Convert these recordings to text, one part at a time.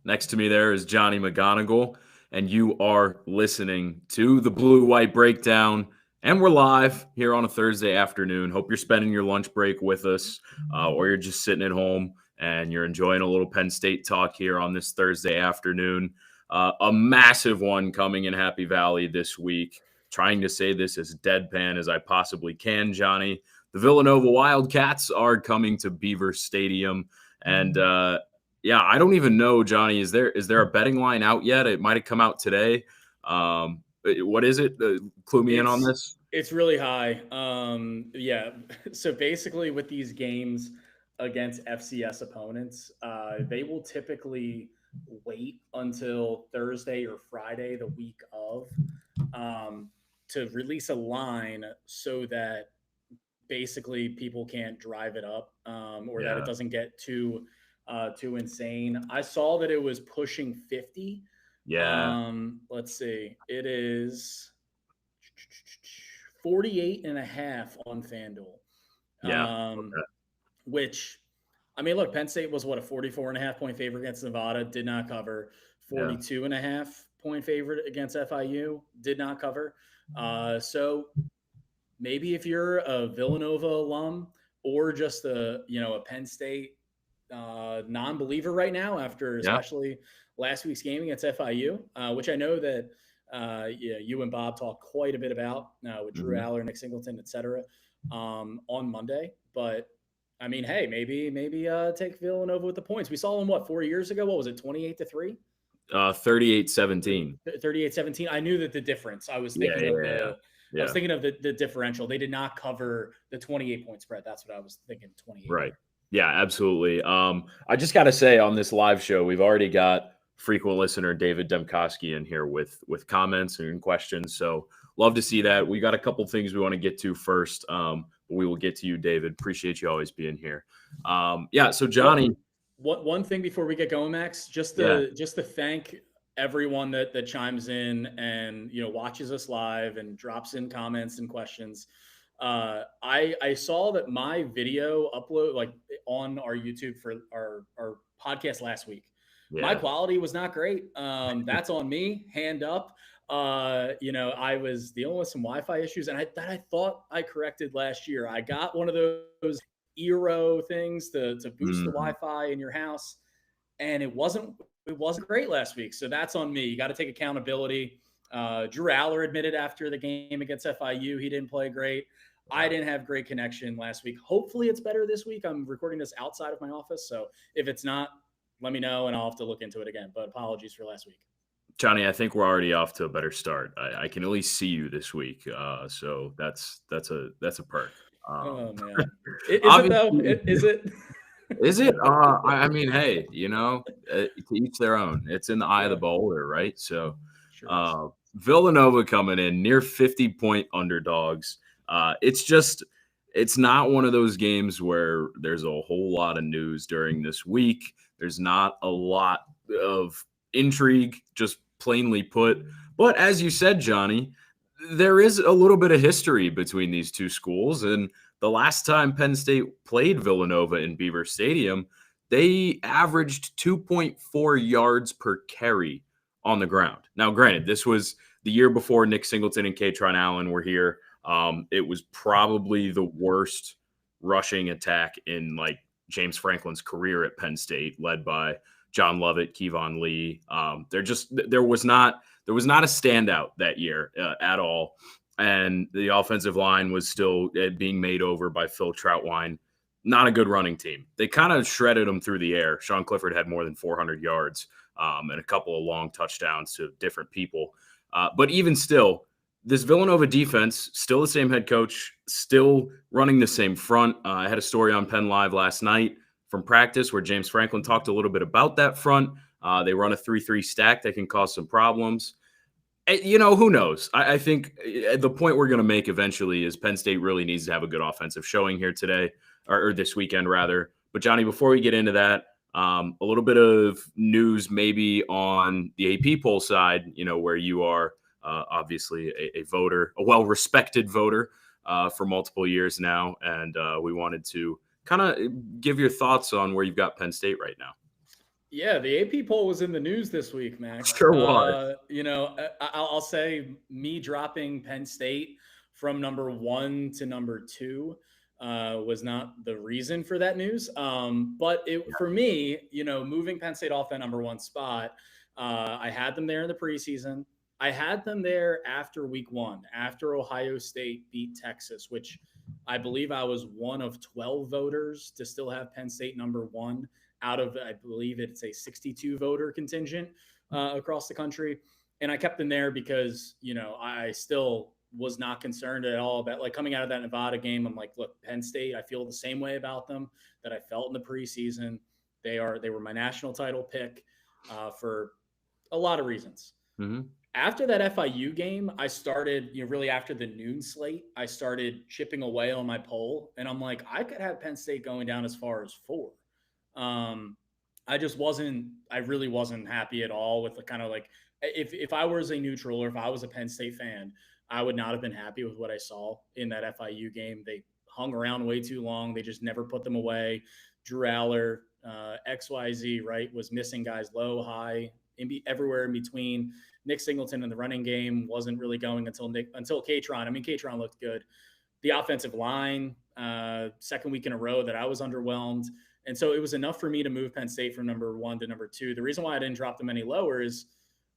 Next to me there is Johnny McGonigal, and you are listening to the Blue White Breakdown. And we're live here on a Thursday afternoon. Hope you're spending your lunch break with us, or you're just sitting at home and you're enjoying a little Penn State talk here on this Thursday afternoon. A massive one coming in Happy Valley this week. Trying to say this as deadpan as I possibly can, Johnny. The Villanova Wildcats are coming to Beaver Stadium, and yeah, I don't even know, Johnny. Is there a betting line out yet? It might have come out today. What is it? Clue me in on It's this. it's really high. Yeah. So basically, with these games against FCS opponents, they will typically wait until Thursday or Friday, the week of, um, to release a line so that basically people can't drive it up, or that it Yeah, doesn't get too insane. I saw that it was pushing 50. yeah, Let's see. It is 48 and a half on FanDuel. yeah. Um, Okay. which, I mean, look, Penn State was what, a 44 and a half point favorite against Nevada, did not cover. Yeah, 42 and a half point favorite against FIU, did not cover. So maybe if you're a Villanova alum or just a Penn State non-believer right now, after yeah. especially last week's game against FIU, which I know that you and Bob talked quite a bit about with Drew Hmm. Aller, Nick Singleton, etc. On Monday. But I mean, hey, maybe take Villanova with the points. We saw them 4 years ago. What was it, 28-3? 38-17. 38-17. I knew that the difference. I was Yeah, thinking yeah, of yeah, the I was yeah. thinking of the differential. They did not cover the 28 point spread. That's what I was thinking, 28. Right. Yeah, absolutely. I just got to say on this live show, we've already got frequent listener David Demkoski in here with comments and questions. So love to see that. We got a couple things we want to get to first. But we will get to you, David. Appreciate you always being here. Yeah. So What Johnny. one thing before we get going, Max, Yeah. just to thank everyone that chimes in and watches us live and drops in comments and questions. I saw that my video upload, like, on our YouTube for our podcast last week, my Yeah. quality was not great. That's on me, hand up. I was dealing with some Wi-Fi issues, and I thought I corrected last year. I got one of those Eero things to boost the Mhm. Wi-Fi in your house, and it wasn't great last week. So that's on me. You got to take accountability. Drew Aller admitted after the game against FIU he didn't play great. I Yeah. didn't have great connection last week. Hopefully it's better this week. I'm recording this outside of my office, so if it's not, let me know and I'll have to look into it again. But apologies for last week. Johnny, I think we're already off to a better start. I can at least see you this week, so that's a perk. Oh man, is it though? Obviously, Is it? is it? I mean, hey, to each their own. It's in the eye of the Yeah, beholder, right? So, sure is. Villanova coming in near 50-point underdogs. It's not one of those games where there's a whole lot of news during this week. There's not a lot of intrigue, just plainly put. But as you said, Johnny, there is a little bit of history between these two schools. And the last time Penn State played Villanova in Beaver Stadium, they averaged 2.4 yards per carry on the ground. Now, granted, this was the year before Nick Singleton and Katron Allen were here. It was probably the worst rushing attack in like James Franklin's career at Penn State, led by John Lovett, Kevon Lee. There was not a standout that year at all, and the offensive line was still being made over by Phil Troutwine. Not a good running team. They kind of shredded them through the air. Sean Clifford had more than 400 yards and a couple of long touchdowns to different people. But even still, this Villanova defense, still the same head coach, still running the same front. I had a story on Penn Live last night from practice where James Franklin talked a little bit about that front. They run a 3-3 stack that can cause some problems. Who knows? I think the point we're going to make eventually is Penn State really needs to have a good offensive showing here today, or this weekend, rather. But, Johnny, before we get into that, a little bit of news maybe on the AP poll side, where you are obviously a voter, a well-respected voter for multiple years now. And we wanted to kind of give your thoughts on where you've got Penn State right now. Yeah, the AP poll was in the news this week, Max. Sure was. I'll say me dropping Penn State from number one to number two was not the reason for that news. But for me, moving Penn State off that number one spot, I had them there in the preseason. I had them there after week one, after Ohio State beat Texas, which I believe I was one of 12 voters to still have Penn State number one out of, I believe it's a 62 voter contingent across the country. And I kept them there because, I still was not concerned at all about like coming out of that Nevada game. I'm like, look, Penn State, I feel the same way about them that I felt in the preseason. They were my national title pick for a lot of reasons. Mm-hmm. After that FIU game, I started, really after the noon slate, I started chipping away on my poll. And I'm like, I could have Penn State going down as far as 4. Um, I really wasn't happy at all with the kind of like, if I was a neutral or if I was a Penn State fan, I would not have been happy with what I saw in that FIU game. They hung around way too long. They just never put them away. Drew Aller, XYZ, right, was missing guys low, high, everywhere in between. Nick Singleton in the running game wasn't really going until Katron. I mean, Katron looked good. The offensive line, second week in a row that I was underwhelmed. And so it was enough for me to move Penn State from number one to number two. The reason why I didn't drop them any lower is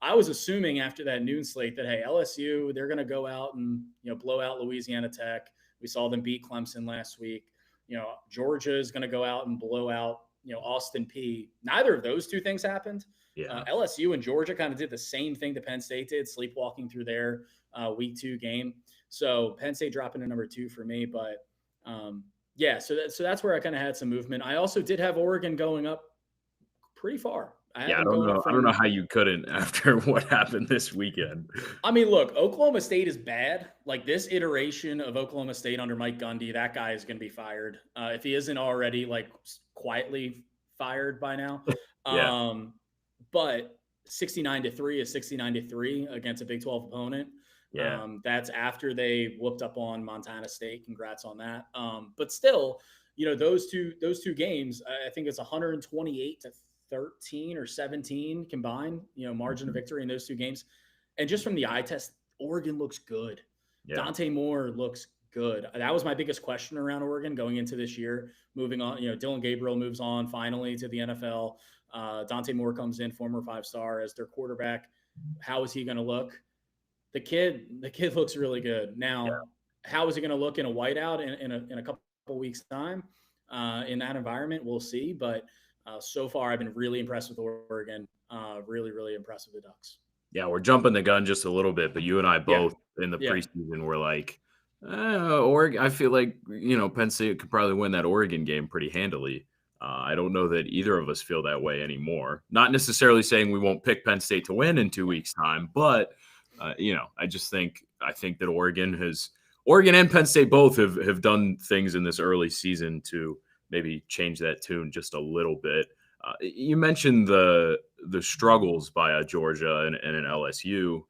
I was assuming after that noon slate that, hey, LSU, they're going to go out and, blow out Louisiana Tech. We saw them beat Clemson last week. Georgia is going to go out and blow out, Austin Peay. Neither of those two things happened. Yeah. LSU and Georgia kind of did the same thing that Penn State did, sleepwalking through their week 2 game. So Penn State dropping to number 2 for me. But yeah, so that's where I kind of had some movement. I also did have Oregon going up pretty far. I don't know how you couldn't after what happened this weekend. I mean, look, Oklahoma State is bad. Like this iteration of Oklahoma State under Mike Gundy, that guy is going to be fired if he isn't already like quietly fired by now. Yeah. But 69-3 is 69-3 against a Big 12 opponent. Yeah. That's after they whooped up on Montana State. Congrats on that. But still, those two games, I think it's 128-13 or 17 combined, margin of victory in those two games. And just from the eye test, Oregon looks good. Yeah. Dante Moore looks good. That was my biggest question around Oregon going into this year. Moving on, Dillon Gabriel moves on finally to the NFL. Dante Moore comes in, former 5-star, as their quarterback. How is he going to look? The kid looks really good. Now, How is he going to look in a whiteout in a couple weeks' time? In that environment, we'll see. But so far, I've been really impressed with Oregon. Really, really impressed with the Ducks. Yeah, we're jumping the gun just a little bit, but you and I both in the preseason were like, Oregon. I feel like Penn State could probably win that Oregon game pretty handily. I don't know that either of us feel that way anymore. Not necessarily saying we won't pick Penn State to win in 2 weeks' time, but I think that Oregon and Penn State both have done things in this early season to maybe change that tune just a little bit. You mentioned the struggles by Georgia and an LSU.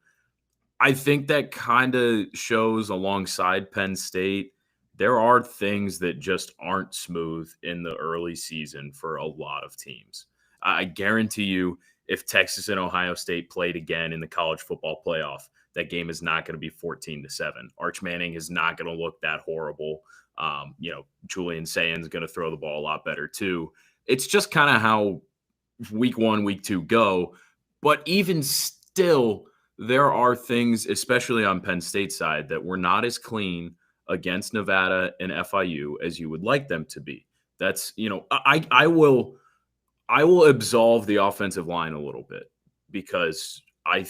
I think that kind of shows alongside Penn State. There are things that just aren't smooth in the early season for a lot of teams. I guarantee you, if Texas and Ohio State played again in the college football playoff, that game is not going to be 14-7. Arch Manning is not going to look that horrible. Julian Sayin is going to throw the ball a lot better too. It's just kind of how week 1, week 2 go. But even still, there are things, especially on Penn State's side, that were not as clean against Nevada and FIU as you would like them to be. That's, I will absolve the offensive line a little bit because I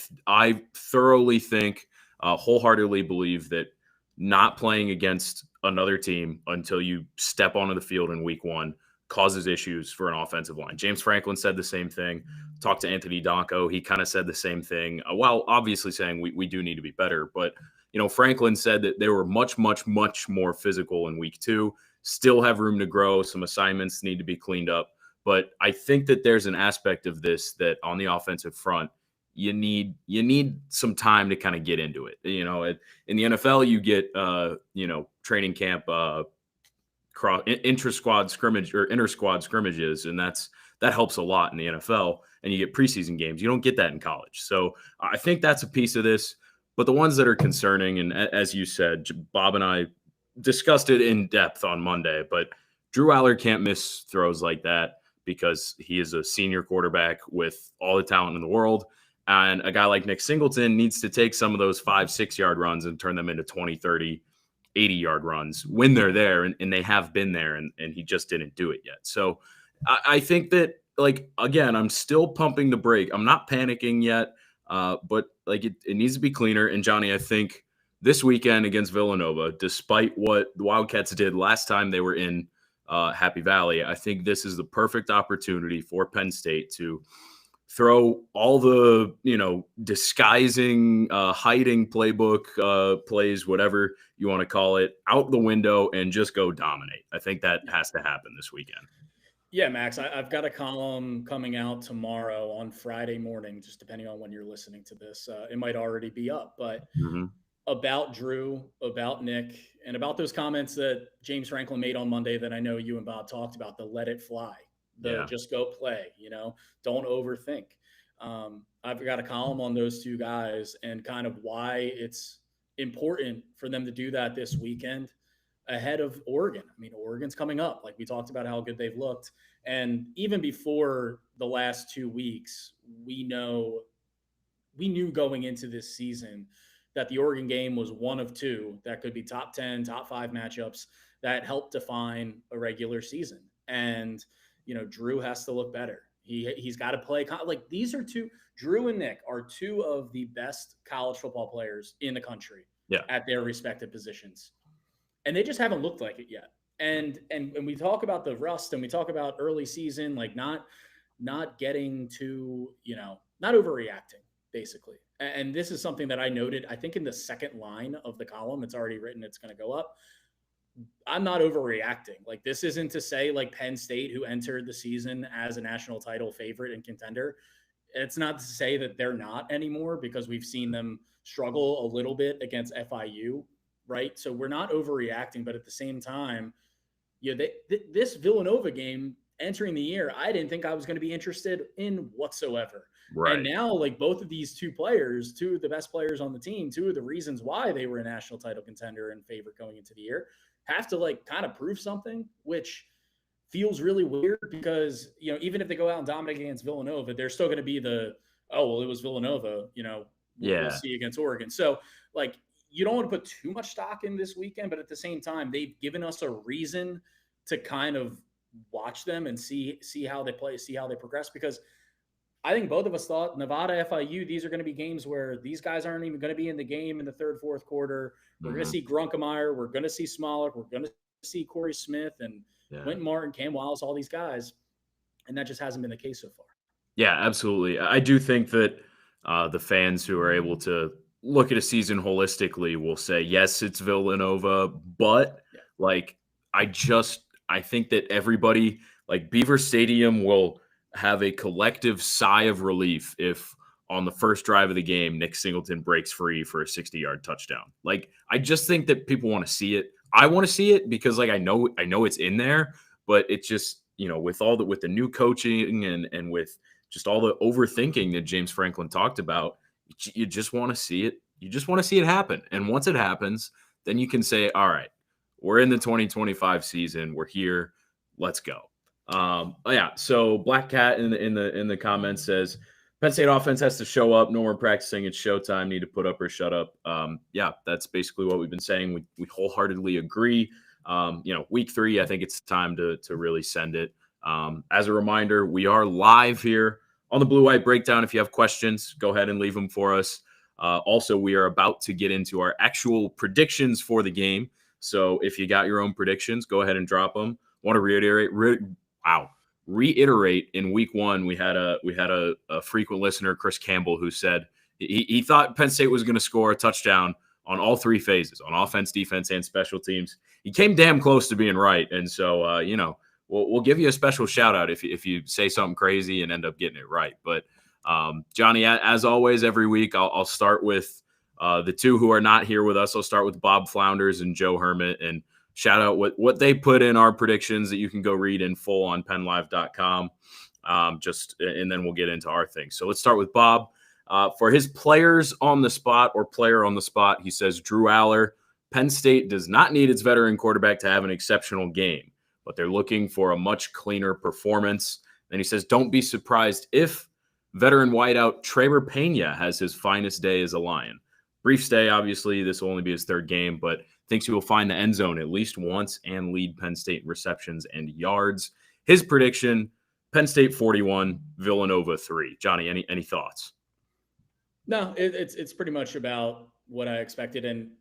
thoroughly think, wholeheartedly believe that not playing against another team until you step onto the field in week 1 causes issues for an offensive line. James Franklin said the same thing. Talked to Anthony Donko. He kind of said the same thing, while obviously saying we do need to be better. But, Franklin said that they were much, much, much more physical in week 2, still have room to grow. Some assignments need to be cleaned up. But I think that there's an aspect of this that on the offensive front, you need some time to kind of get into it. In the NFL, you get, training camp, inter-squad scrimmage or inter-squad scrimmages, and that's that helps a lot in the NFL, and you get preseason games. You don't get that in college. So I think that's a piece of this. But the ones that are concerning, and as you said, Bob and I discussed it in depth on Monday, but Drew Aller can't miss throws like that because he is a senior quarterback with all the talent in the world. And a guy like Nick Singleton needs to take some of those 5-6 yard runs and turn them into 20, 30, 80-yard runs when they're there. And they have been there, and he just didn't do it yet. So I think that, like, again, I'm still pumping the brake. I'm not panicking yet, but like it needs to be cleaner. And Johnny, I think this weekend against Villanova, despite what the Wildcats did last time they were in Happy Valley, I think this is the perfect opportunity for Penn State to throw all the, disguising, hiding playbook plays, whatever you want to call it, out the window and just go dominate. I think that has to happen this weekend. Yeah, Max, I've got a column coming out tomorrow on Friday morning, just depending on when you're listening to this. It might already be up, but about Drew, about Nick, and about those comments that James Franklin made on Monday that I know you and Bob talked about, the let it fly, just go play, don't overthink. I've got a column on those two guys and kind of why it's important for them to do that this weekend ahead of Oregon. I mean, Oregon's coming up. Like we talked about how good they've looked. And even before the last 2 weeks, we knew going into this season that the Oregon game was one of two that could be top 10, top 5 matchups that help define a regular season. And, Drew has to look better. He's got to play. Like these are two, Drew and Nick are two of the best college football players in the country at their respective positions. And they just haven't looked like it yet. And we talk about the rust and we talk about early season, like not getting to, not overreacting, basically. And this is something that I noted, I think in the second line of the column, it's already written, it's going to go up. I'm not overreacting. Like this isn't to say like Penn State, who entered the season as a national title favorite and contender. It's not to say that they're not anymore, because we've seen them struggle a little bit against FIU. Right. So we're not overreacting, but at the same time, this Villanova game entering the year, I didn't think I was going to be interested in whatsoever. Right. And now, like both of these two players, two of the best players on the team, two of the reasons why they were a national title contender and favorite going into the year, have to like kind of prove something, which feels really weird because, even if they go out and dominate against Villanova, they're still going to be it was Villanova, we'll see against Oregon. So like, you don't want to put too much stock in this weekend, but at the same time, they've given us a reason to kind of watch them and see how they play, see how they progress. Because I think both of us thought Nevada, FIU, these are going to be games where these guys aren't even going to be in the game in the third, fourth quarter. We're going to see Grunkemeyer. We're going to see Smollett. We're going to see Corey Smith and Quentin Martin, Cam Wallace, all these guys. And that just hasn't been the case so far. Yeah, absolutely. I do think that the fans who are able to look at a season holistically will say, yes, it's Villanova, but I think that everybody, like Beaver Stadium, will have a collective sigh of relief if on the first drive of the game, Nick Singleton breaks free for a 60-yard touchdown. Like, I just think that people want to see it. I want to see it because like, I know it's in there, but it's just, with the new coaching and with just all the overthinking that James Franklin talked about, you just want to see it. You just want to see it happen. And once it happens, then you can say, all right, we're in the 2025 season. We're here. Let's go. So Black Cat in the comments says, Penn State offense has to show up. No more practicing. It's showtime. Need to put up or shut up. That's basically what we've been saying. We wholeheartedly agree. Week 3, I think it's time to really send it. As a reminder, we are live here on the Blue White Breakdown. If you have questions, go ahead and leave them for us. Also, we are about to get into our actual predictions for the game. So if you got your own predictions, go ahead and drop them. Want to reiterate in week 1, we had a frequent listener, Chris Campbell, who said he thought Penn State was going to score a touchdown on all 3 phases, on offense, defense, and special teams. He came damn close to being right. And so, we'll give you a special shout out if you say something crazy and end up getting it right. But Johnny, as always, every week, I'll start with the two who are not here with us. I'll start with Bob Flounders and Joe Hermit and shout out what they put in our predictions that you can go read in full on PennLive.com. And then we'll get into our things. So let's start with Bob. For his players on the spot or player on the spot, he says Drew Aller. Penn State does not need its veteran quarterback to have an exceptional game, but they're looking for a much cleaner performance. Then he says, don't be surprised if veteran wideout Traver Pena has his finest day as a Lion. Brief stay, obviously. This will only be his third game, but thinks he will find the end zone at least once and lead Penn State in receptions and yards. His prediction, Penn State 41, Villanova 3. Johnny, any thoughts? No, it's pretty much about what I expected, and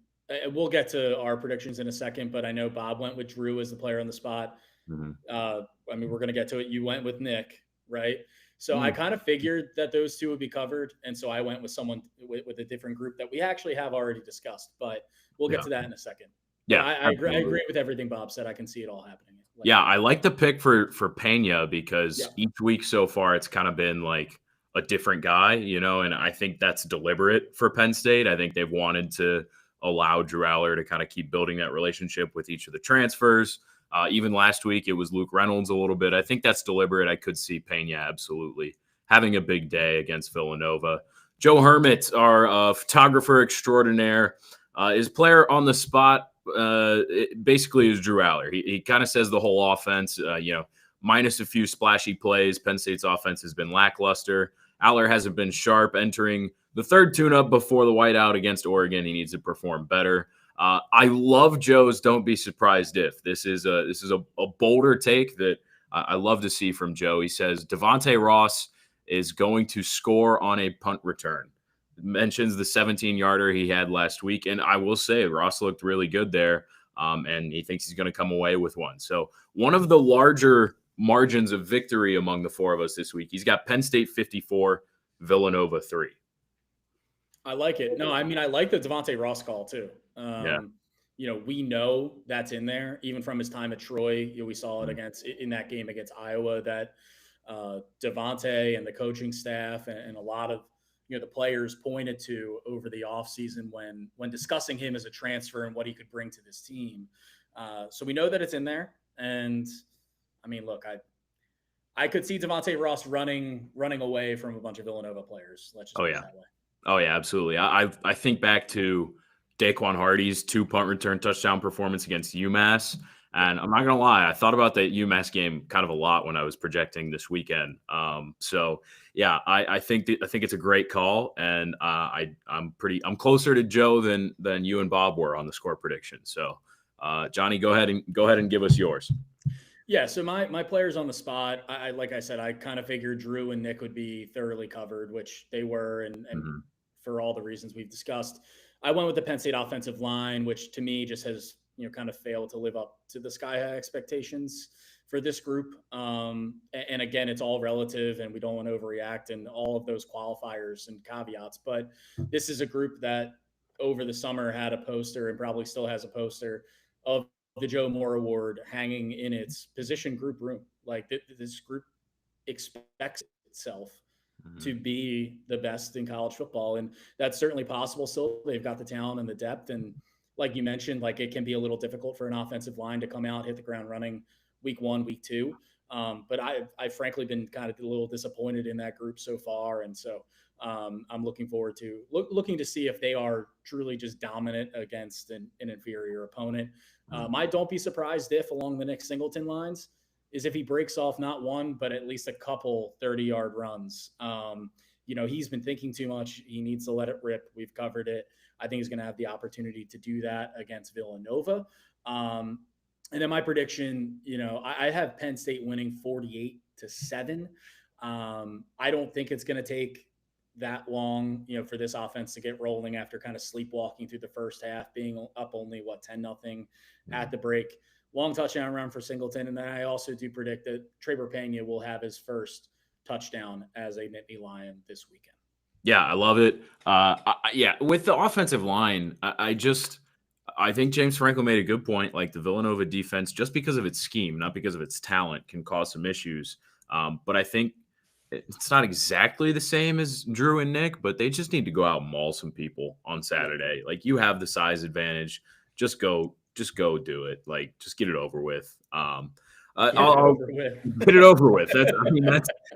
we'll get to our predictions in a second. But I know Bob went with Drew as the player on the spot. Mm-hmm. I mean, we're going to get to it. You went with Nick, right? So I kind of figured that those two would be covered, and so I went with someone with a different group that we actually have already discussed. But we'll get to that in a second. Yeah, I agree with everything Bob said. I can see it all happening. I like the pick for Pena because each week so far it's kind of been like a different guy, and I think that's deliberate for Penn State. I think they've wanted to allow Drew Aller to kind of keep building that relationship with each of the transfers. Even last week, it was Luke Reynolds a little bit. I think that's deliberate. I could see Pena absolutely having a big day against Villanova. Joe Hermit, our photographer extraordinaire, his player on the spot basically is Drew Aller. He kind of says the whole offense, minus a few splashy plays. Penn State's offense has been lackluster. Aller hasn't been sharp entering the third tune-up before the whiteout against Oregon. He needs to perform better. I love Joe's "Don't be surprised if." This is a bolder take that I love to see from Joe. He says Devontae Ross is going to score on a punt return. Mentions the 17-yarder he had last week, and I will say Ross looked really good there, and he thinks he's going to come away with one. So one of the larger margins of victory among the four of us this week. He's got Penn State 54, Villanova 3. I like it. No, I mean, I like the Devontae Ross call too. We know that's in there, even from his time at Troy. We saw it in that game against Iowa that Devontae and the coaching staff and a lot of the players pointed to over the offseason when discussing him as a transfer and what he could bring to this team. So we know that it's in there. And I mean, look, I could see Devontae Ross running away from a bunch of Villanova players. Let's just put it that way. Oh yeah, absolutely. I think back to Daquan Hardy's 2 punt return touchdown performance against UMass. And I'm not going to lie, I thought about that UMass game kind of a lot when I was projecting this weekend. I think it's a great call, and I'm closer to Joe than you and Bob were on the score prediction. So, Johnny, go ahead and give us yours. Yeah, so my players on the spot, like I said, I kind of figured Drew and Nick would be thoroughly covered, which they were, and for all the reasons we've discussed. I went with the Penn State offensive line, which to me just has kind of failed to live up to the sky high expectations for this group. And again, it's all relative, and we don't want to overreact and all of those qualifiers and caveats. But this is a group that over the summer had a poster and probably still has a poster of the Joe Moore Award hanging in its position group room. Like this group expects itself to be the best in college football. And that's certainly possible. Still, they've got the talent and the depth. And like you mentioned, like it can be a little difficult for an offensive line to come out, hit the ground running week 1, week 2. But I've frankly been kind of a little disappointed in that group so far. And so I'm looking forward to looking to see if they are truly just dominant against an inferior opponent. My don't be surprised if along the Nick Singleton lines is if he breaks off not one, but at least a couple 30-yard runs. He's been thinking too much. He needs to let it rip. We've covered it. I think he's going to have the opportunity to do that against Villanova. And then my prediction, I have Penn State winning 48-7. I don't think it's going to take that long, for this offense to get rolling after kind of sleepwalking through the first half, being up only 10-0 at the break. Long touchdown run for Singleton. And then I also do predict that Traver Pena will have his first touchdown as a Nittany Lion this weekend. Yeah, I love it. With the offensive line, I think James Franco made a good point. Like the Villanova defense, just because of its scheme, not because of its talent, can cause some issues. But I think it's not exactly the same as Drew and Nick, but they just need to go out and maul some people on Saturday. Like you have the size advantage. Just go do it. Like just get it over with. Get it over with.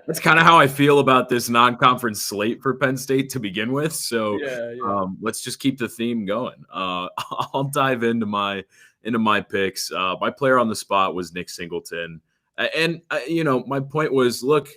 That's kind of how I feel about this non-conference slate for Penn State to begin with. So Yeah. let's just keep the theme going. I'll dive into my picks. My player on the spot was Nick Singleton, and my point was, look,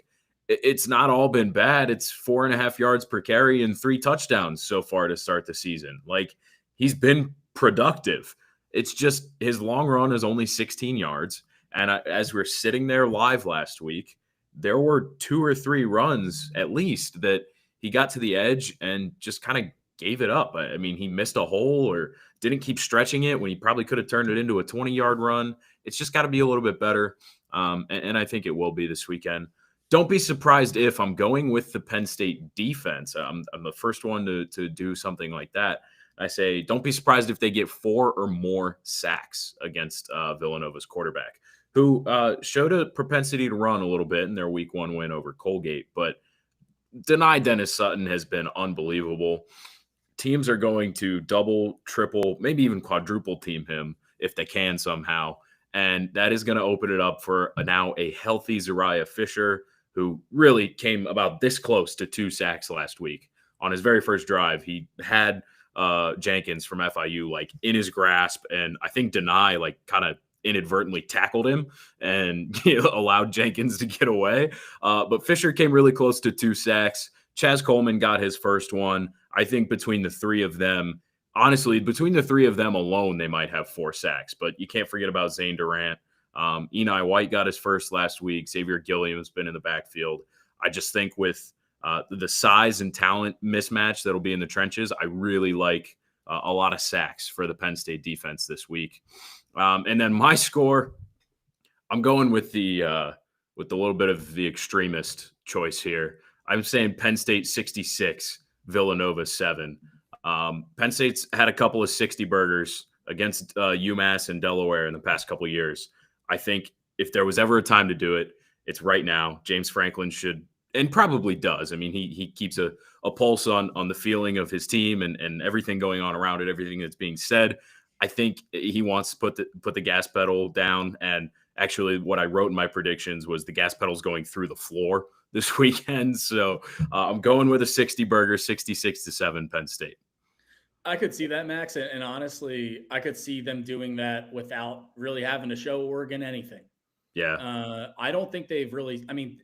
it's not all been bad. It's 4.5 yards per carry and 3 touchdowns so far to start the season. Like, he's been productive. It's just his long run is only 16 yards. And as we're sitting there live last week, there were 2 or 3 runs at least that he got to the edge and just kind of gave it up. I mean, he missed a hole or didn't keep stretching it when he probably could have turned it into a 20-yard run. It's just got to be a little bit better. And I think it will be this weekend. Don't be surprised if I'm going with the Penn State defense. I'm the first one to do something like that. I say, don't be surprised if they get 4 or more sacks against Villanova's quarterback, who showed a propensity to run a little bit in their week 1 win over Colgate. But deny Dennis Sutton has been unbelievable. Teams are going to double, triple, maybe even quadruple team him if they can somehow. And that is going to open it up for now a healthy Zariah Fisher, who really came about this close to 2 sacks last week. On his very first drive, he had Jenkins from FIU like in his grasp, and I think Deny like kind of inadvertently tackled him and allowed Jenkins to get away. But Fisher came really close to 2 sacks. Chaz Coleman got his first one. I think between the 3 of them, honestly, between the 3 of them alone, they might have 4 sacks. But you can't forget about Zane Durant. Eni White got his first last week. Xavier Gilliam's been in the backfield. I just think with the size and talent mismatch that'll be in the trenches, I really like a lot of sacks for the Penn State defense this week. And then my score, I'm going with the little bit of the extremist choice here. I'm saying Penn State 66, Villanova 7. Penn State's had a couple of 60 burgers against UMass and Delaware in the past couple of years. I think if there was ever a time to do it, it's right now. James Franklin should, and probably does. I mean, he keeps a pulse on the feeling of his team and everything going on around it, everything that's being said. I think he wants to put the gas pedal down. And actually, what I wrote in my predictions was the gas pedal's going through the floor this weekend. So I'm going with a 60 burger, 66-7 Penn State. I could see that, Max. And honestly, I could see them doing that without really having to show Oregon anything. Yeah. I don't think they've really, I mean,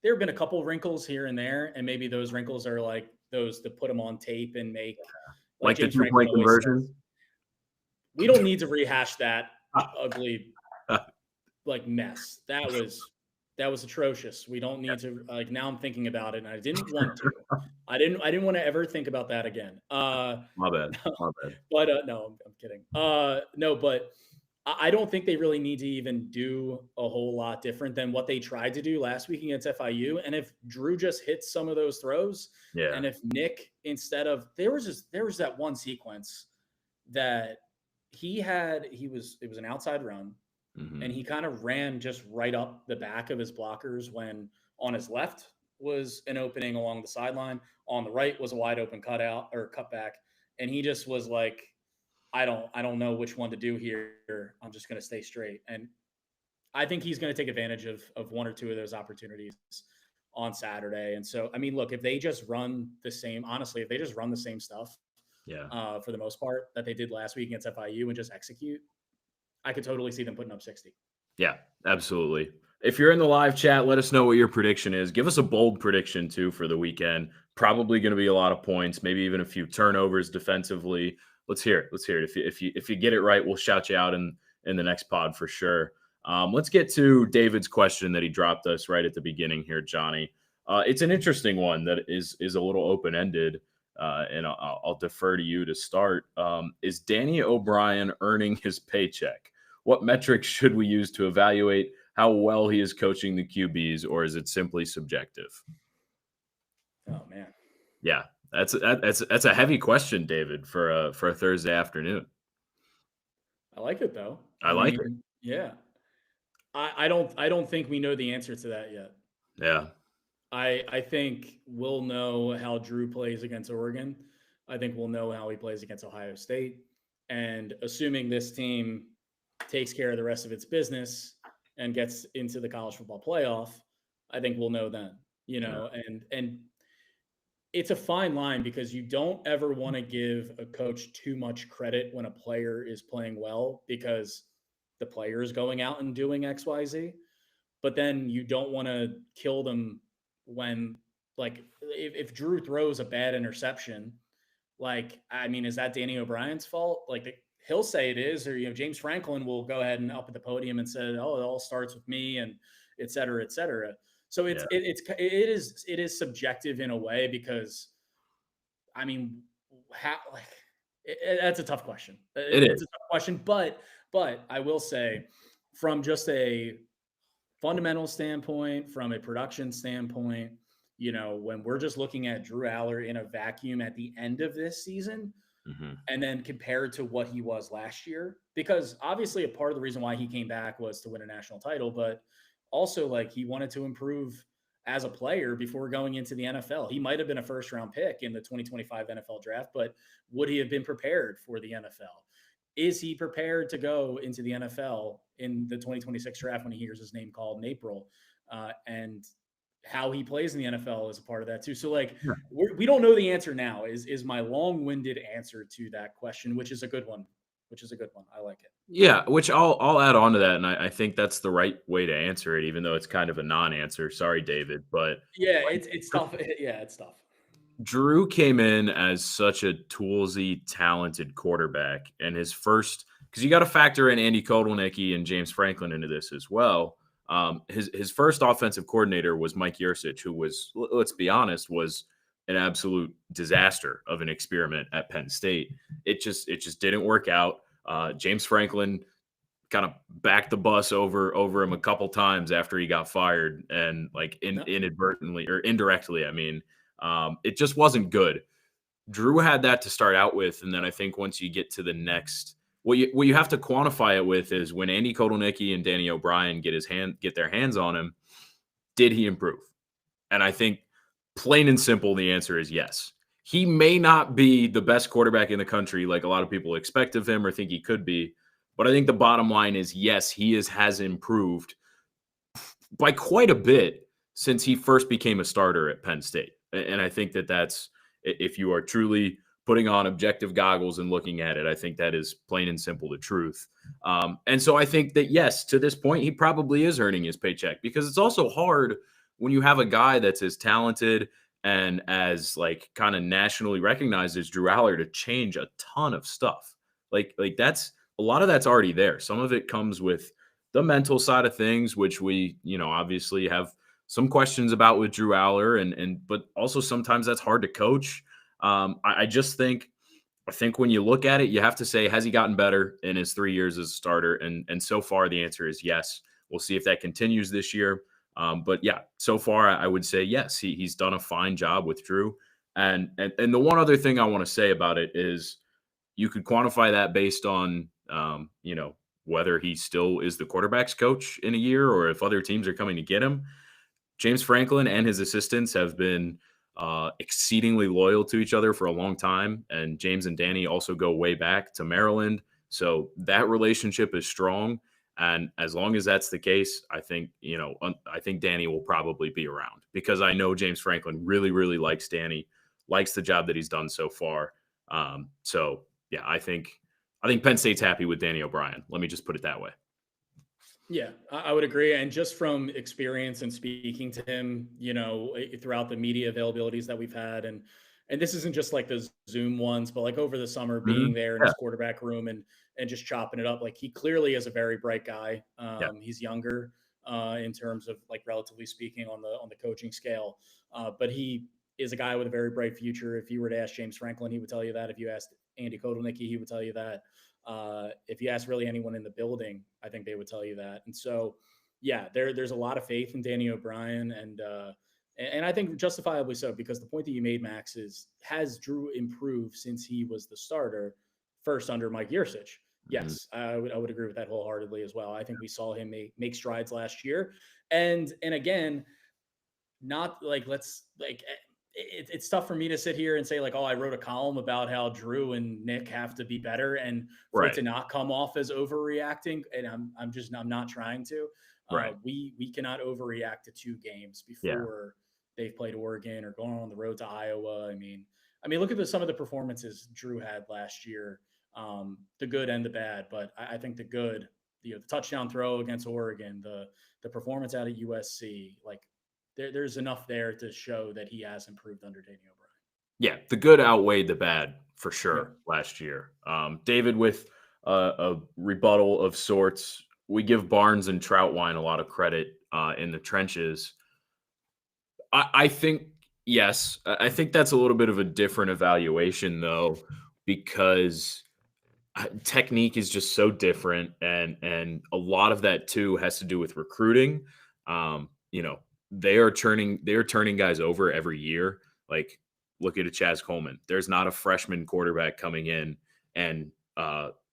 there have been a couple of wrinkles here and there, and maybe those wrinkles are like those to put them on tape and make Like the James Franklin 2-point always says. conversion. We don't need to rehash that ugly like mess. That was atrocious. We don't need to now I'm thinking about it and I didn't want to. I didn't want to ever think about that again. My bad. But no, I'm kidding. No, but I don't think they really need to even do a whole lot different than what they tried to do last week against FIU. And if Drew just hits some of those throws, Yeah. and if Nick, instead of there was that one sequence that it was an outside run, Mm-hmm. and he kind of ran just right up the back of his blockers when on his left was an opening along the sideline, on the right was a wide open cutout or cutback, and he just was like, I don't know which one to do here. I'm just going to stay straight. And I think he's going to take advantage of 1 or 2 of those opportunities on Saturday. And so, I mean, look, if they just run the same stuff, Yeah. For the most part that they did last week against FIU and just execute, I could totally see them putting up 60. Yeah, absolutely. If you're in the live chat, let us know what your prediction is. Give us a bold prediction too for the weekend. Probably going to be a lot of points, maybe even a few turnovers defensively. Let's hear it. If you get it right, we'll shout you out in the next pod for sure. Let's get to David's question that he dropped us right at the beginning here, Johnny. It's an interesting one that is a little open ended, and I'll defer to you to start. Is Danny O'Brien earning his paycheck? What metrics should we use to evaluate how well he is coaching the QBs, or is it simply subjective? Oh man, yeah, that's a heavy question, David, for a Thursday afternoon. I like it though. I like it. Yeah, I don't think we know the answer to that yet. Yeah, I think we'll know how Drew plays against Oregon. I think we'll know how he plays against Ohio State, and assuming this team takes care of the rest of its business and gets into the college football playoff, I think we'll know then. Yeah. and it's a fine line because you don't ever want to give a coach too much credit when a player is playing well because the player is going out and doing XYZ. But then you don't want to kill them when, like, if Drew throws a bad interception, like, I mean, is that Danny O'Brien's fault? Like, he'll say it is, or James Franklin will go ahead and up at the podium and say, "Oh, it all starts with me," and et cetera, et cetera. So Yeah. it is subjective in a way because I mean, how like that's a tough question. It It's is. a tough question, but I will say, from just a fundamental standpoint, from a production standpoint, when we're just looking at Drew Aller in a vacuum at the end of this season, Mhm. and then compared to what he was last year, because obviously a part of the reason why he came back was to win a national title, but also like he wanted to improve as a player before going into the NFL. He might have been a first round pick in the 2025 NFL draft, but would he have been prepared for the NFL? Is he prepared to go into the NFL in the 2026 draft when he hears his name called in April? And how he plays in the NFL is a part of that too. So like we don't know the answer now. Is my long-winded answer to that question, which is a good one. Which is a good one. I like it. Yeah, which I'll add on to that, and I think that's the right way to answer it, even though it's kind of a non-answer. Sorry, David, but Yeah, like it's tough. Yeah, it's tough. Drew came in as such a toolsy, talented quarterback, and his first because you got to factor in Andy Kotelnicki and James Franklin into this as well. His first offensive coordinator was Mike Yurcich, who was, let's be honest, was an absolute disaster of an experiment at Penn State. It just didn't work out. James Franklin kind of backed the bus over him a couple times after he got fired, and like No, inadvertently or indirectly, I mean, it just wasn't good. Drew had that to start out with, and then I think once you get to the next, what you have to quantify it with is when Andy Kotelnicki and Danny O'Brien get their hands on him. Did he improve? And I think plain and simple, the answer is yes. He may not be the best quarterback in the country like a lot of people expect of him or think he could be, but I think the bottom line is yes, has improved by quite a bit since he first became a starter at Penn State. And I think that's if you are truly putting on objective goggles and looking at it, I think that is plain and simple the truth. And so I think that yes, to this point, he probably is earning his paycheck because it's also hard when you have a guy that's as talented and as like kind of nationally recognized as Drew Aller to change a ton of stuff. Like that's a lot of that's already there. Some of it comes with the mental side of things, which we, obviously have some questions about with Drew Aller, and but also sometimes that's hard to coach. I just think when you look at it, you have to say, has he gotten better in his 3 years as a starter? And so far, the answer is yes. We'll see if that continues this year. But yeah, so far, I would say yes. He's done a fine job with Drew. And the one other thing I want to say about it is you could quantify that based on whether he still is the quarterback's coach in a year or if other teams are coming to get him. James Franklin and his assistants have been exceedingly loyal to each other for a long time, and James and Danny also go way back to Maryland, so that relationship is strong. And as long as that's the case, I think I think Danny will probably be around because I know James Franklin really, really likes Danny, likes the job that he's done so far. So yeah, I think Penn State's happy with Danny O'Brien. Let me just put it that way. yeah, I would agree. And just from experience and speaking to him, throughout the media availabilities that we've had, and this isn't just like the Zoom ones, but like over the summer being Mhm. there in Yeah, his quarterback room and just chopping it up. Like he clearly is a very bright guy. yeah. He's younger in terms of like relatively speaking on the coaching scale, but he is a guy with a very bright future. If you were to ask James Franklin, he would tell you that. If you asked Andy Kotelnicki, he would tell you that. If you ask really anyone in the building, I think they would tell you that. And so, yeah, there's a lot of faith in Danny O'Brien, and I think justifiably so because the point that you made, Max, is has Drew improved since he was the starter first under Mike Yurcich? Mhm. Yes, I would agree with that wholeheartedly as well. I think we saw him make strides last year, and again, not like let's like it's tough for me to sit here and say like, oh, I wrote a column about how Drew and Nick have to be better, and for it Right, to not come off as overreacting. And I'm not trying to. right. We cannot overreact to two games Yeah. before. they've played Oregon or going on the road to Iowa. I mean, look at some of the performances Drew had last year, the good and the bad. But I think the good, the touchdown throw against Oregon, the performance out of USC, like there's enough there to show that he has improved under Danny O'Brien. Yeah, the good outweighed the bad for Yeah. sure last year. David, with a rebuttal of sorts, we give Barnes and Troutwine a lot of credit in the trenches. I think yes, I think that's a little bit of a different evaluation though, because technique is just so different, and a lot of that too has to do with recruiting. You know, they are turning guys over every year. Like, look at a Chaz Coleman. There's not a freshman quarterback coming in and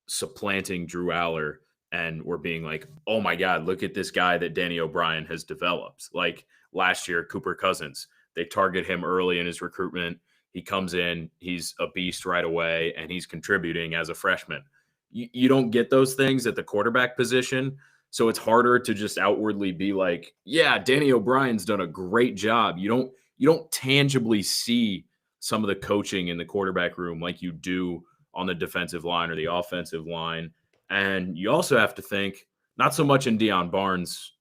supplanting Drew Aller, and we're being like, oh my god, look at this guy that Danny O'Brien has developed. Like last year, Cooper Cousins. They target him early in his recruitment. He comes in, he's a beast right away, and he's contributing as a freshman. You don't get those things at the quarterback position. So it's harder to just outwardly be like, yeah, Danny O'Brien's done a great job. You don't tangibly see some of the coaching in the quarterback room like you do on the defensive line or the offensive line. And you also have to think, not so much in Deion Barnes'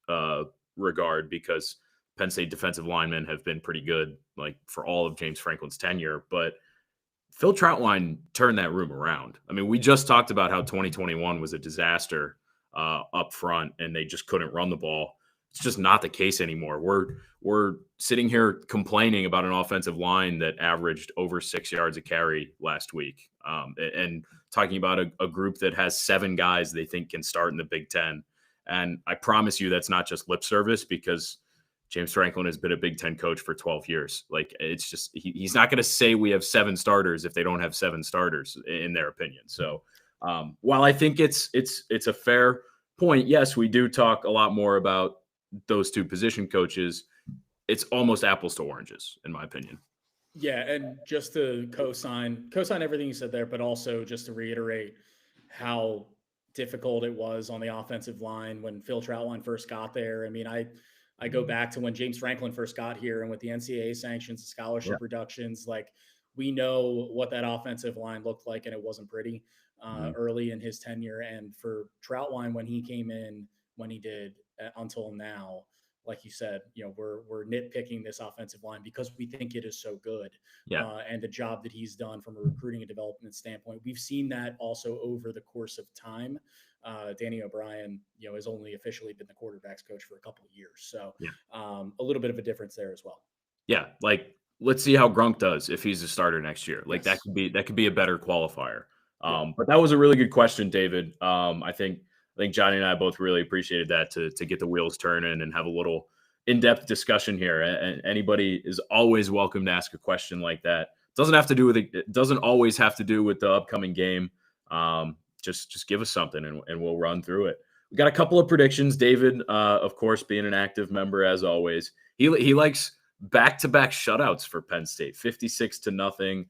regard, because Penn State defensive linemen have been pretty good, like for all of James Franklin's tenure. But Phil Troutwine turned that room around. I mean, we just talked about how 2021 was a disaster up front, and they just couldn't run the ball. It's just not the case anymore. We're sitting here complaining about an offensive line that averaged over 6 yards a carry last week, and talking about a group that has 7 guys they think can start in the Big Ten. And I promise you, that's not just lip service, because James Franklin has been a Big Ten coach for 12 years. Like, it's just he's not going to say we have 7 starters if they don't have 7 starters, in their opinion. So while I think it's a fair point, yes, we do talk a lot more about those 2 position coaches. It's almost apples to oranges, in my opinion. Yeah, and just to co-sign everything you said there, but also just to reiterate how difficult it was on the offensive line when Phil Troutwine first got there. I mean, I go back to when James Franklin first got here, and with the NCAA sanctions, the Yeah. scholarship reductions, like we know what that offensive line looked like, and it wasn't pretty early in his tenure. And for Troutwine, when he came in, when he did until now, like you said, we're nitpicking this offensive line because we think it is so good, Yeah. and the job that he's done from a recruiting and development standpoint. We've seen that also over the course of time. Danny O'Brien, has only officially been the quarterbacks coach for a couple of years, so Yeah. a little bit of a difference there as well. Yeah. Like, let's see how Grunk does if he's a starter next year. Like, Yes. that could be a better qualifier. Yeah. But that was a really good question, David. I think Johnny and I both really appreciated that, to get the wheels turning and have a little in-depth discussion here. And anybody is always welcome to ask a question like that. It doesn't always have to do with the upcoming game. Just give us something, and we'll run through it. We got a couple of predictions. David, of course, being an active member as always, he likes back-to-back shutouts for Penn State, 56-0.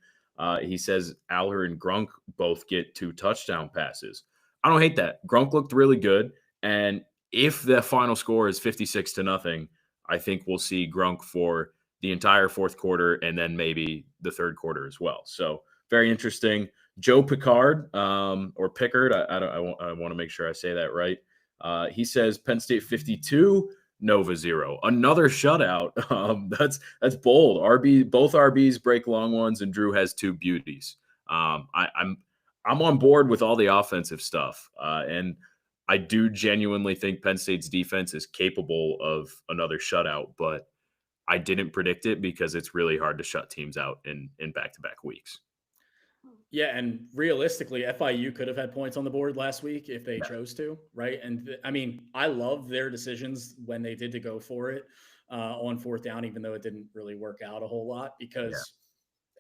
He says Aller and Grunk both get 2 touchdown passes. I don't hate that. Grunk looked really good, and if the final score is 56-0, I think we'll see Grunk for the entire fourth quarter, and then maybe the third quarter as well. So very interesting. Joe Picard, or Pickard, I want to make sure I say that right. He says Penn State 52, Nova 0. Another shutout. That's bold. Both RBs break long ones, and Drew has 2 beauties. I'm on board with all the offensive stuff, and I do genuinely think Penn State's defense is capable of another shutout, but I didn't predict it because it's really hard to shut teams out in back-to-back weeks. Yeah, and realistically, FIU could have had points on the board last week if they chose to, right? And I mean, I love their decisions when they did to go for it on 4th down, even though it didn't really work out a whole lot. Yeah. Because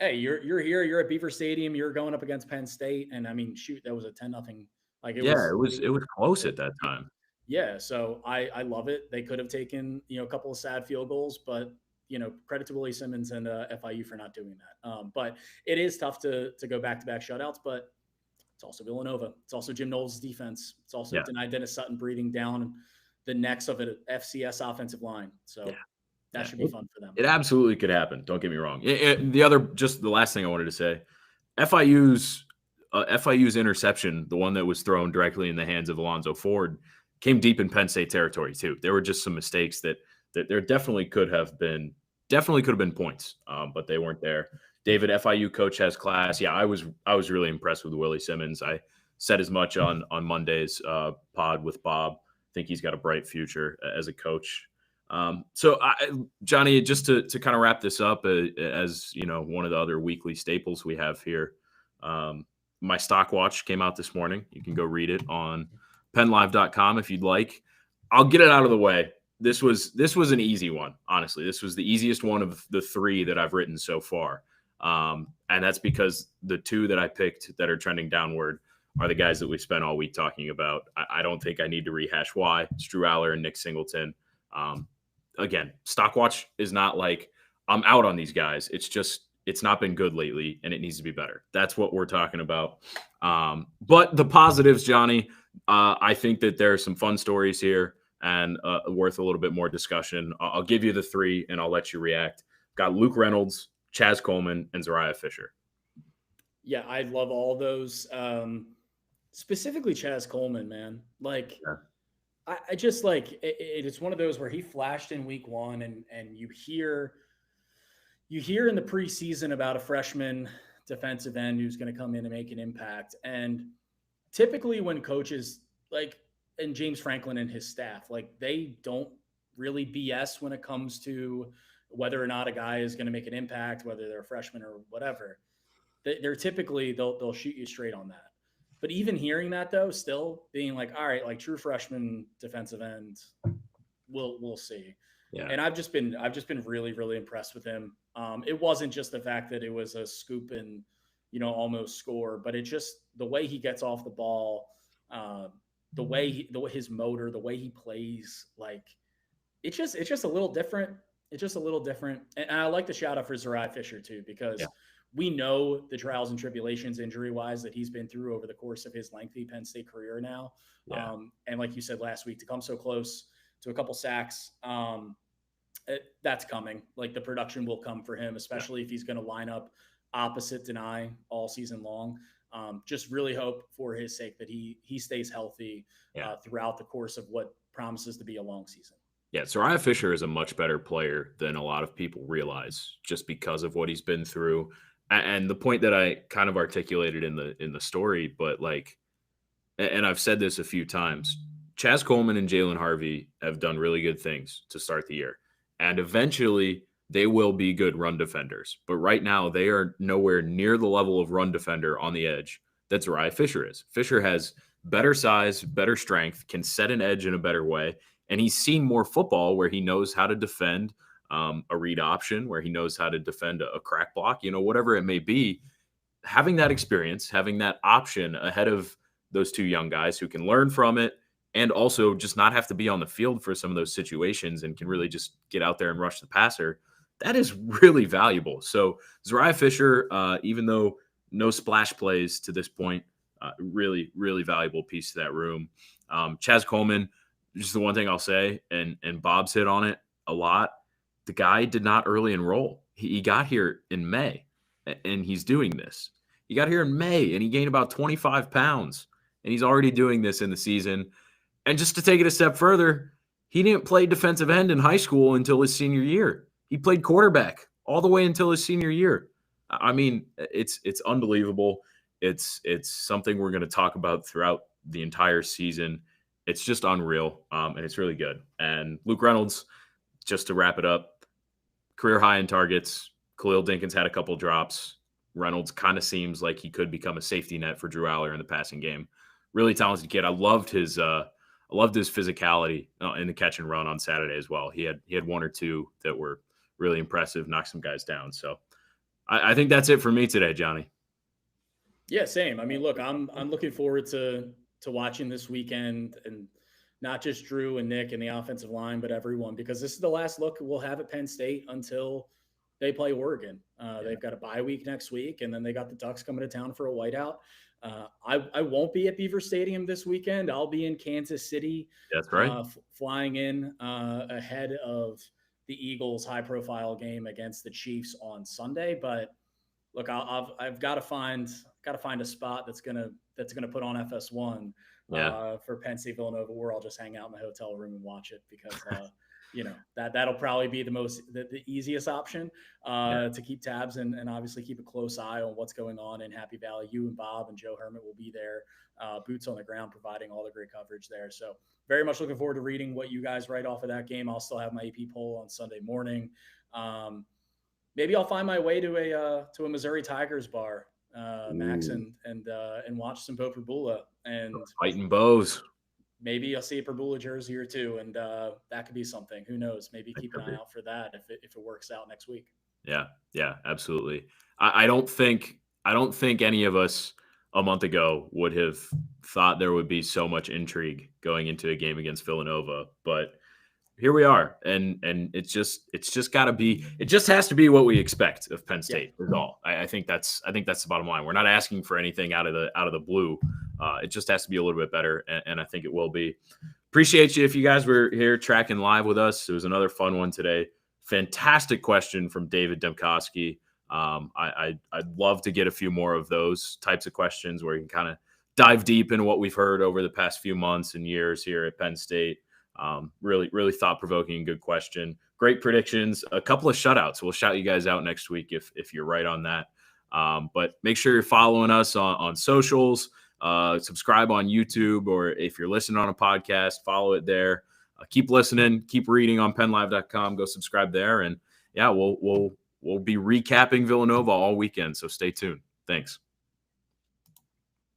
hey, you're here, you're at Beaver Stadium, you're going up against Penn State, and I mean, shoot, that was a 10-0. Like it Yeah, was, it was close at that time. yeah. So I love it. They could have taken a couple of sad field goals, but credit to Willie Simmons and FIU for not doing that. But it is tough to go back to back shutouts, but it's also Villanova. It's also Jim Knowles' defense. It's also Yeah. denied Dennis Sutton breathing down the necks of an FCS offensive line. So Yeah. That Yeah. should be fun for them. It absolutely could happen. Don't get me wrong. Just the last thing I wanted to say, FIU's FIU's interception, the one that was thrown directly in the hands of Alonzo Ford, came deep in Penn State territory too. There were just some mistakes that there definitely could have been points, but they weren't there. David, FIU coach has class. Yeah, I was really impressed with Willie Simmons. I said as much on Monday's pod with Bob. I think he's got a bright future as a coach. Johnny, just to kind of wrap this up, as you know, one of the other weekly staples we have here, my stock watch came out this morning. You can go read it on pennlive.com if you'd like. I'll get it out of the way. This was an easy one, honestly. This was the easiest one of the three that I've written so far, and that's because the two that I picked that are trending downward are the guys that we spent all week talking about. I don't think I need to rehash why. It's Drew Aller and Nick Singleton. Again, Stockwatch is not like I'm out on these guys. It's just it's not been good lately, and it needs to be better. That's what we're talking about. But the positives, Johnny, I think that there are some fun stories here and worth a little bit more discussion. I'll give you the three, and I'll let you react. Got Luke Reynolds, Chaz Coleman, and Zariah Fisher. Yeah, I love all those. Specifically, Chaz Coleman, man. Like, Yeah. I just like it's one of those where he flashed in week one, and you hear in the preseason about a freshman defensive end who's going to come in and make an impact. And typically, when coaches like and James Franklin and his staff, like they don't really BS when it comes to whether or not a guy is going to make an impact, whether they're a freshman or whatever. They're typically they'll shoot you straight on that. But even hearing that though, still being like, all right, like true freshman defensive end, we'll see. Yeah. And I've just been really, really impressed with him. It wasn't just the fact that it was a scoop and, almost score, but it just the way he gets off the ball, the way his motor, the way he plays, like it's just a little different. It's just a little different. And I like the shout out for Zariah Fisher too, because we know the trials and tribulations injury wise that he's been through over the course of his lengthy Penn State career now. Yeah. And like you said last week, to come so close to a couple sacks, that's coming. Like the production will come for him, especially if he's going to line up opposite Deny all season long. Just really hope for his sake that he stays healthy throughout the course of what promises to be a long season. Yeah, Zariah Fisher is a much better player than a lot of people realize just because of what he's been through. And the point that I kind of articulated in the story, but like, and I've said this a few times, Chaz Coleman and Jalen Harvey have done really good things to start the year. And eventually they will be good run defenders. But right now they are nowhere near the level of run defender on the edge that Zariah Fisher is. Fisher has better size, better strength, can set an edge in a better way. And he's seen more football where he knows how to defend a read option, where he knows how to defend a crack block, whatever it may be. Having that experience, having that option ahead of those two young guys who can learn from it and also just not have to be on the field for some of those situations and can really just get out there and rush the passer, that is really valuable. So Zariah Fisher, even though no splash plays to this point, really, really valuable piece to that room. Chaz Coleman, just the one thing I'll say, and Bob's hit on it a lot, the guy did not early enroll. He got here in May, and he's doing this. He got here in May, and he gained about 25 pounds, and he's already doing this in the season. And just to take it a step further, he didn't play defensive end in high school until his senior year. He played quarterback all the way until his senior year. I mean, it's unbelievable. It's something we're going to talk about throughout the entire season. It's just unreal, and it's really good. And Luke Reynolds, just to wrap it up, career high in targets. Khalil Dinkins had a couple drops. Reynolds kind of seems like he could become a safety net for Drew Aller in the passing game. Really talented kid. I loved his physicality in the catch and run on Saturday as well. He had one or two that were really impressive, knocked some guys down. So I think that's it for me today, Johnny. Yeah, same. I mean, look, I'm looking forward to watching this weekend, and not just Drew and Nick and the offensive line, but everyone, because this is the last look we'll have at Penn State until they play Oregon. They've got a bye week next week, and then they got the Ducks coming to town for a whiteout. I won't be at Beaver Stadium this weekend. I'll be in Kansas City. That's right. Flying in ahead of the Eagles' high-profile game against the Chiefs on Sunday. But look, I've got to find a spot that's gonna put on FS1 for Penn State Villanova, where I'll just hang out in the hotel room and watch it because that'll probably be the easiest option to keep tabs and obviously keep a close eye on what's going on in Happy Valley. You and Bob and Joe Hermit will be there, boots on the ground, providing all the great coverage there. So very much looking forward to reading what you guys write off of that game. I'll still have my AP poll on Sunday morning. Maybe I'll find my way to a Missouri Tigers bar, Max, and watch some Bo Perbula and fighting bows. Maybe I'll see a Perbula jersey or two, and that could be something. Who knows? Maybe keep an eye out for that if it works out next week. Yeah, absolutely. I don't think any of us a month ago would have thought there would be so much intrigue going into a game against Villanova, but here we are, and it's just got to be. It just has to be what we expect of Penn State. Is all. I think that's the bottom line. We're not asking for anything out of the blue. It just has to be a little bit better, and I think it will be. Appreciate you if you guys were here tracking live with us. It was another fun one today. Fantastic question from David Demkowski. I'd love to get a few more of those types of questions where you can kind of dive deep into what we've heard over the past few months and years here at Penn State. Really thought-provoking, good question. Great predictions. A couple of shutouts. We'll shout you guys out next week if you're right on that. But make sure you're following us on socials. Subscribe on YouTube, or if you're listening on a podcast, follow it there. Keep listening. Keep reading on PennLive.com. Go subscribe there, and we'll be recapping Villanova all weekend. So stay tuned. Thanks.